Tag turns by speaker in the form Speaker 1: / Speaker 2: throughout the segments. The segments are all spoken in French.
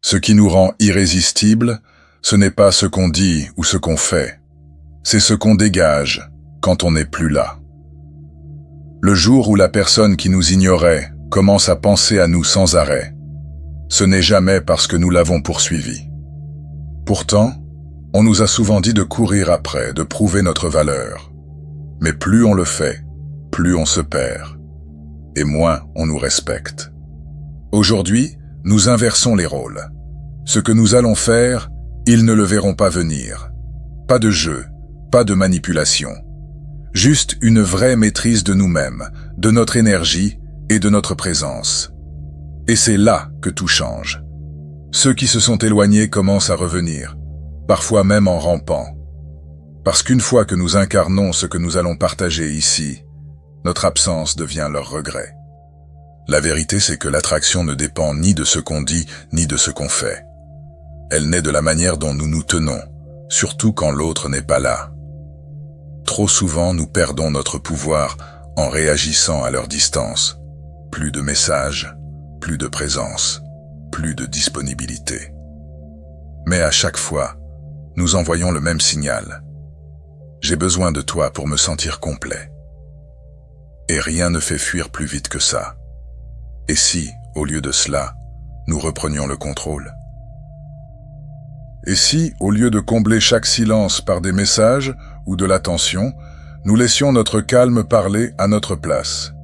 Speaker 1: Ce qui nous rend irrésistibles, ce n'est pas ce qu'on dit ou ce qu'on fait, c'est ce qu'on dégage quand on n'est plus là. Le jour où la personne qui nous ignorait commence à penser à nous sans arrêt, ce n'est jamais parce que nous l'avons poursuivi. Pourtant, on nous a souvent dit de courir après, de prouver notre valeur. Mais plus on le fait, plus on se perd, et moins on nous respecte. Aujourd'hui, nous inversons les rôles. Ce que nous allons faire, ils ne le verront pas venir. Pas de jeu, pas de manipulation. Juste une vraie maîtrise de nous-mêmes, de notre énergie et de notre présence. Et c'est là que tout change. Ceux qui se sont éloignés commencent à revenir, parfois même en rampant. Parce qu'une fois que nous incarnons ce que nous allons partager ici, notre absence devient leur regret. La vérité, c'est que l'attraction ne dépend ni de ce qu'on dit, ni de ce qu'on fait. Elle naît de la manière dont nous nous tenons, surtout quand l'autre n'est pas là. Trop souvent, nous perdons notre pouvoir en réagissant à leur distance. Plus de messages, plus de présence, plus de disponibilité. Mais à chaque fois, nous envoyons le même signal. J'ai besoin de toi pour me sentir complet. Et rien ne fait fuir plus vite que ça. Et si, au lieu de cela, nous reprenions le contrôle? Et si, au lieu de combler chaque silence par des messages ou de l'attention, nous laissions notre calme parler à notre place?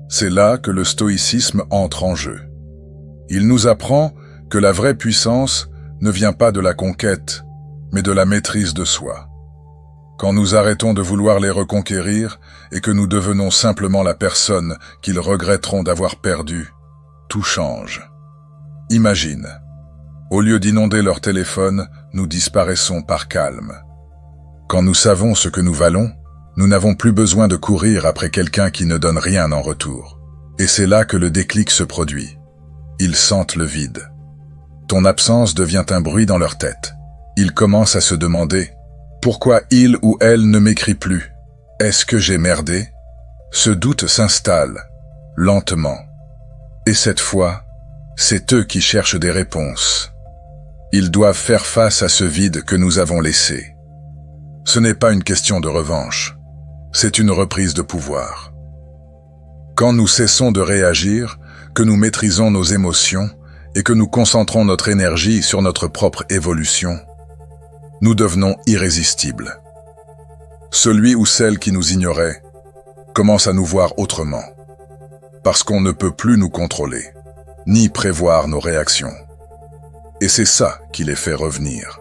Speaker 1: C'est là que le stoïcisme entre en jeu. Il nous apprend que la vraie puissance ne vient pas de la conquête, mais de la maîtrise de soi. Quand nous arrêtons de vouloir les reconquérir et que nous devenons simplement la personne qu'ils regretteront d'avoir perdue, tout change. Imagine, au lieu d'inonder leur téléphone, nous disparaissons par calme. Quand nous savons ce que nous valons, nous n'avons plus besoin de courir après quelqu'un qui ne donne rien en retour. Et c'est là que le déclic se produit. Ils sentent le vide. Ton absence devient un bruit dans leur tête. Ils commencent à se demander « Pourquoi il ou elle ne m'écrit plus? Est-ce que j'ai merdé ?» Ce doute s'installe, lentement. Et cette fois, c'est eux qui cherchent des réponses. Ils doivent faire face à ce vide que nous avons laissé. Ce n'est pas une question de revanche, c'est une reprise de pouvoir. Quand nous cessons de réagir, que nous maîtrisons nos émotions et que nous concentrons notre énergie sur notre propre évolution, nous devenons irrésistibles. Celui ou celle qui nous ignorait commence à nous voir autrement, parce qu'on ne peut plus nous contrôler, ni prévoir nos réactions. Et c'est ça qui les fait revenir.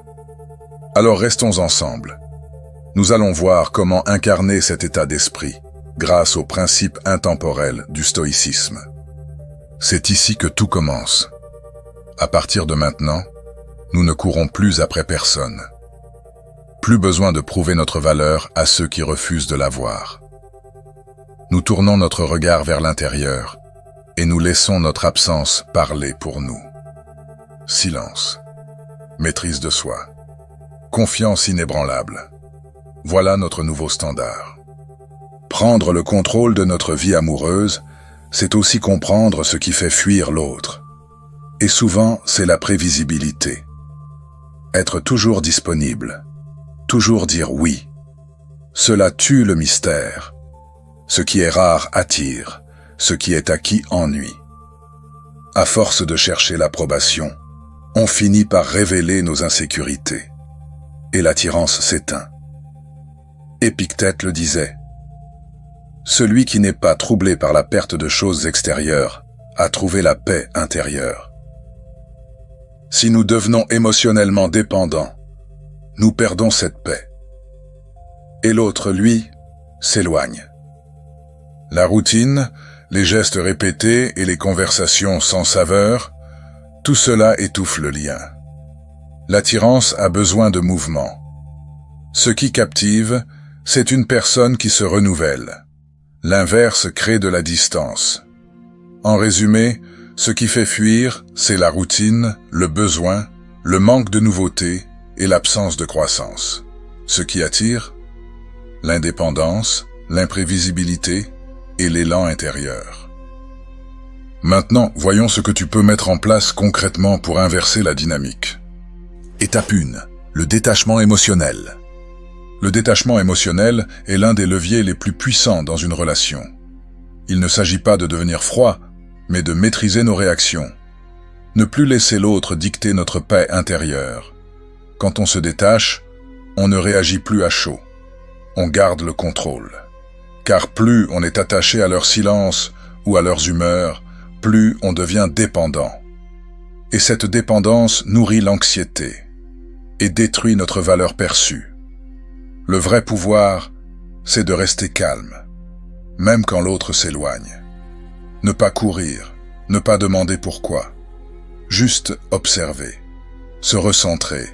Speaker 1: Alors restons ensemble. Nous allons voir comment incarner cet état d'esprit grâce aux principes intemporels du stoïcisme. C'est ici que tout commence. À partir de maintenant, nous ne courons plus après personne. Plus besoin de prouver notre valeur à ceux qui refusent de la voir. Nous tournons notre regard vers l'intérieur et nous laissons notre absence parler pour nous. Silence, maîtrise de soi, confiance inébranlable. Voilà notre nouveau standard. Prendre le contrôle de notre vie amoureuse, c'est aussi comprendre ce qui fait fuir l'autre. Et souvent, c'est la prévisibilité. Être toujours disponible, toujours dire oui. Cela tue le mystère. Ce qui est rare attire, ce qui est acquis ennuie. À force de chercher l'approbation, on finit par révéler nos insécurités. Et l'attirance s'éteint. Épictète le disait. Celui qui n'est pas troublé par la perte de choses extérieures a trouvé la paix intérieure. Si nous devenons émotionnellement dépendants, nous perdons cette paix. Et l'autre, lui, s'éloigne. La routine, les gestes répétés et les conversations sans saveur, tout cela étouffe le lien. L'attirance a besoin de mouvement. Ce qui captive, c'est une personne qui se renouvelle. L'inverse crée de la distance. En résumé, ce qui fait fuir, c'est la routine, le besoin, le manque de nouveauté et l'absence de croissance. Ce qui attire, l'indépendance, l'imprévisibilité et l'élan intérieur. Maintenant, voyons ce que tu peux mettre en place concrètement pour inverser la dynamique.
Speaker 2: Étape 1. Le détachement émotionnel.
Speaker 1: Le détachement émotionnel est l'un des leviers les plus puissants dans une relation. Il ne s'agit pas de devenir froid, mais de maîtriser nos réactions. Ne plus laisser l'autre dicter notre paix intérieure. Quand on se détache, on ne réagit plus à chaud. On garde le contrôle. Car plus on est attaché à leur silence ou à leurs humeurs, plus on devient dépendant. Et cette dépendance nourrit l'anxiété et détruit notre valeur perçue. Le vrai pouvoir, c'est de rester calme, même quand l'autre s'éloigne. Ne pas courir, ne pas demander pourquoi. Juste observer, se recentrer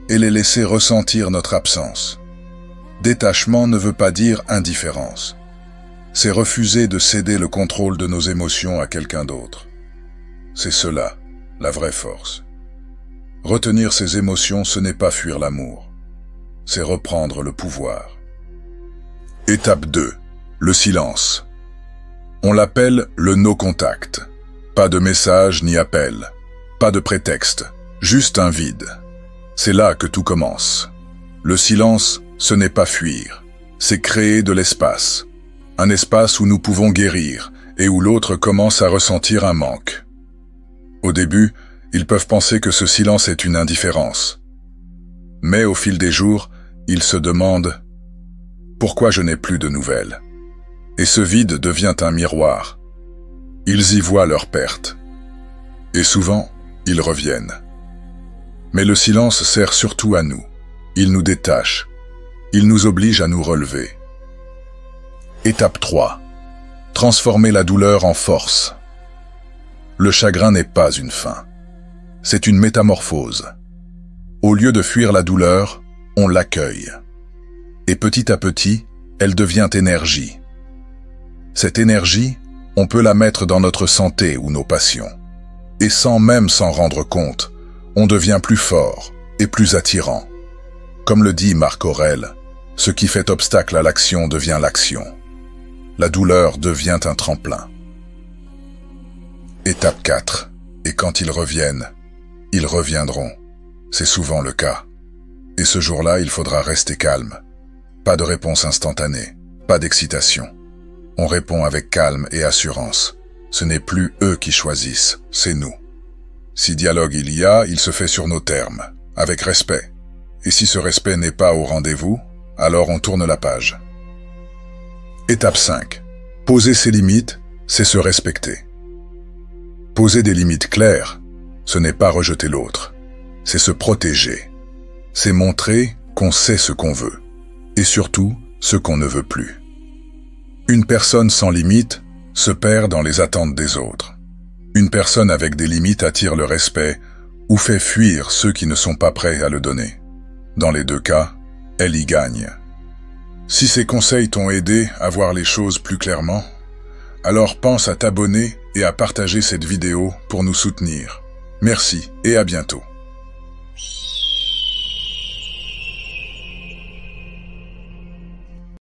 Speaker 1: et les laisser ressentir notre absence. Détachement ne veut pas dire indifférence. C'est refuser de céder le contrôle de nos émotions à quelqu'un d'autre. C'est cela, la vraie force. Retenir ses émotions, ce n'est pas fuir l'amour. C'est reprendre le pouvoir. Étape 2. Le silence. On l'appelle le no-contact. Pas de message ni appel. Pas de prétexte. Juste un vide. C'est là que tout commence. Le silence, ce n'est pas fuir. C'est créer de l'espace. Un espace où nous pouvons guérir et où l'autre commence à ressentir un manque. Au début, ils peuvent penser que ce silence est une indifférence. Mais au fil des jours, ils se demandent « Pourquoi je n'ai plus de nouvelles ?» Et ce vide devient un miroir. Ils y voient leur perte. Et souvent, ils reviennent. Mais le silence sert surtout à nous. Il nous détache. Il nous oblige à nous relever. Étape 3. Transformer la douleur en force. Le chagrin n'est pas une fin. C'est une métamorphose. Au lieu de fuir la douleur, on l'accueille. Et petit à petit, elle devient énergie. Cette énergie, on peut la mettre dans notre santé ou nos passions. Et sans même s'en rendre compte, on devient plus fort et plus attirant. Comme le dit Marc Aurèle, ce qui fait obstacle à l'action devient l'action. La douleur devient un tremplin. Étape 4. Et quand ils reviennent, ils reviendront. C'est souvent le cas. Et ce jour-là, il faudra rester calme. Pas de réponse instantanée, pas d'excitation. On répond avec calme et assurance. Ce n'est plus eux qui choisissent, c'est nous. Si dialogue il y a, il se fait sur nos termes, avec respect. Et si ce respect n'est pas au rendez-vous, alors on tourne la page. Étape 5. Poser ses limites, c'est se respecter. Poser des limites claires, ce n'est pas rejeter l'autre, c'est se protéger. C'est montrer qu'on sait ce qu'on veut, et surtout ce qu'on ne veut plus. Une personne sans limite se perd dans les attentes des autres. Une personne avec des limites attire le respect ou fait fuir ceux qui ne sont pas prêts à le donner. Dans les deux cas, elle y gagne. Si ces conseils t'ont aidé à voir les choses plus clairement, alors pense à t'abonner et à partager cette vidéo pour nous soutenir. Merci et à bientôt.